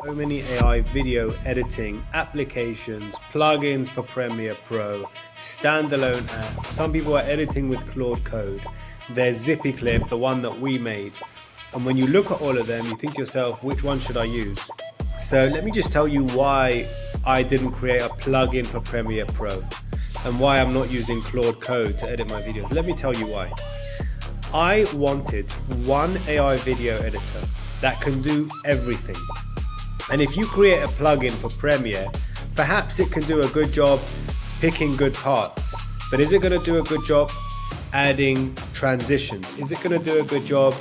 So many AI video editing applications, plugins for Premiere Pro, standalone apps. Some people are editing with Claude Code. There's ZippyClip, the one that we made. And when you look at all of them, you think to yourself, which one should I use? So let me just tell you why I didn't create a plugin for Premiere Pro and why I'm not using Claude Code to edit my videos. Let me tell you why. I wanted one AI video editor that can do everything. And if you create a plugin for Premiere, perhaps it can do a good job picking good parts, but is it going to do a good job adding transitions? Is it going to do a good job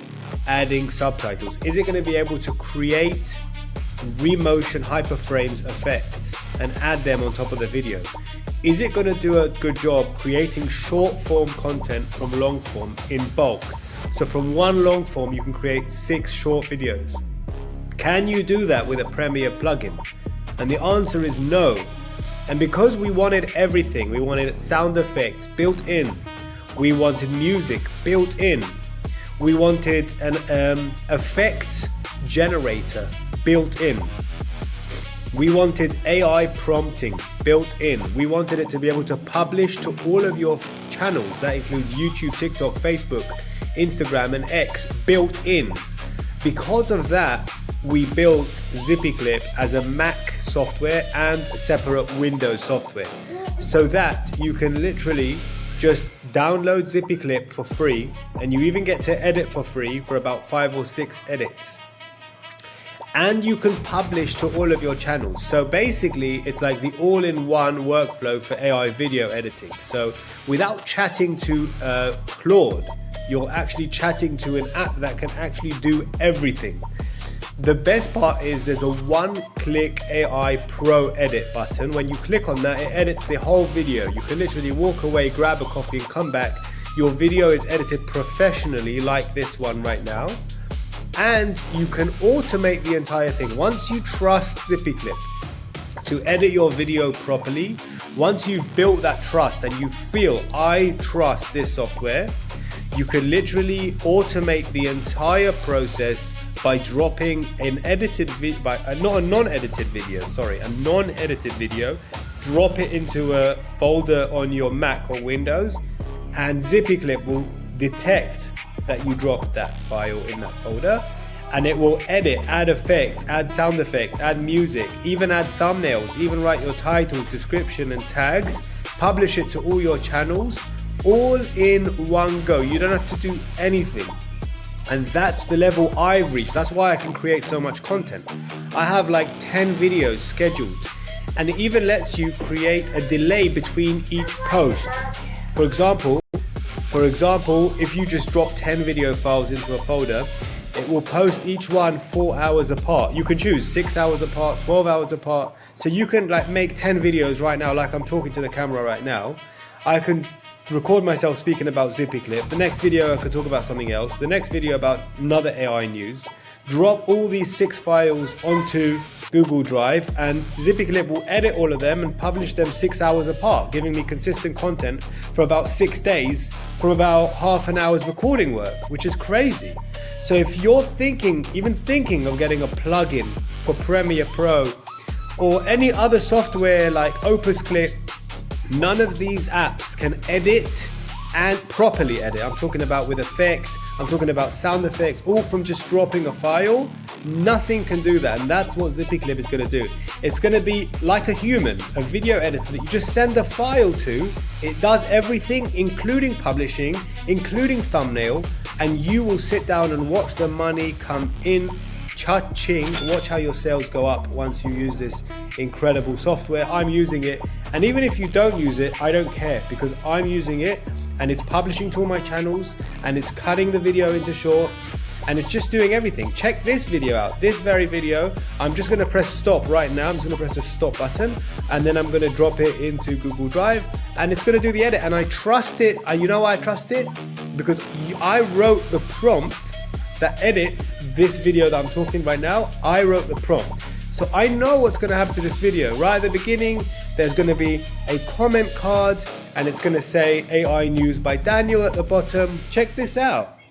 adding subtitles? Is it going to be able to create remotion hyperframes effects and add them on top of the video? Is it going to do a good job creating short form content from long form in bulk? So from one long form, you can create 6 short videos. Can you do that with a Premiere plugin? And the answer is no. And because we wanted everything, we wanted sound effects built in, we wanted music built in, we wanted an effects generator built in, we wanted AI prompting built in, we wanted it to be able to publish to all of your channels. That includes YouTube, TikTok, Facebook, Instagram and X built in. Because of that, we built ZippyClip as a Mac software and separate Windows software, so that you can literally just download ZippyClip for free, and you even get to edit for free for about 5 or 6 edits. And you can publish to all of your channels. So basically, it's like the all-in-one workflow for AI video editing. So without chatting to Claude, you're actually chatting to an app that can actually do everything. The best part is there's a one-click AI Pro edit button. When you click on that, it edits the whole video. You can literally walk away, grab a coffee and come back. Your video is edited professionally like this one right now. And you can automate the entire thing. Once you trust ZippyClip to edit your video properly, once you've built that trust and you feel, I trust this software, you can literally automate the entire process by dropping an edited a non-edited video, drop it into a folder on your Mac or Windows, and ZippyClip will detect that you dropped that file in that folder, and it will edit, add effects, add sound effects, add music, even add thumbnails, even write your titles, description and tags, publish it to all your channels, all in one go. You don't have to do anything. And that's the level I've reached. That's why I can create so much content. I have like 10 videos scheduled, and it even lets you create a delay between each post. For example, if you just drop 10 video files into a folder, it will post each one 4 hours apart. You can choose 6 hours apart, 12 hours apart. So you can like make 10 videos right now, like I'm talking to the camera right now. I can record myself speaking about ZippyClip. The next video I could talk about something else. The next video about another AI news. Drop all these 6 files onto Google Drive, and ZippyClip will edit all of them and publish them 6 hours apart, giving me consistent content for about 6 days from about half an hour's recording work, which is crazy. So if you're even thinking of getting a plugin for Premiere Pro or any other software like Clip, none of these apps can edit and properly edit. I'm talking about with effects, I'm talking about sound effects, all from just dropping a file. Nothing can do that, and that's what ZippyClip is going to do. It's going to be like a human, a video editor that you just send a file to. It does everything, including publishing, including thumbnail, and you will sit down and watch the money come in. Cha-ching. Watch how your sales go up once you use this incredible software. I'm using it, and even if you don't use it, I don't care, because I'm using it and it's publishing to all my channels, and it's cutting the video into shorts, and it's just doing everything. Check this video out, this very video. I'm just going to press stop right now. I'm just going to press the stop button, and then I'm going to drop it into Google Drive, and it's going to do the edit, and I trust it. You know why I trust it? Because I wrote the prompt that edits this video that I'm talking right now. I wrote the prompt. So I know what's going to happen to this video. Right at the beginning, there's going to be a comment card, and it's going to say AI News by Daniel at the bottom. Check this out.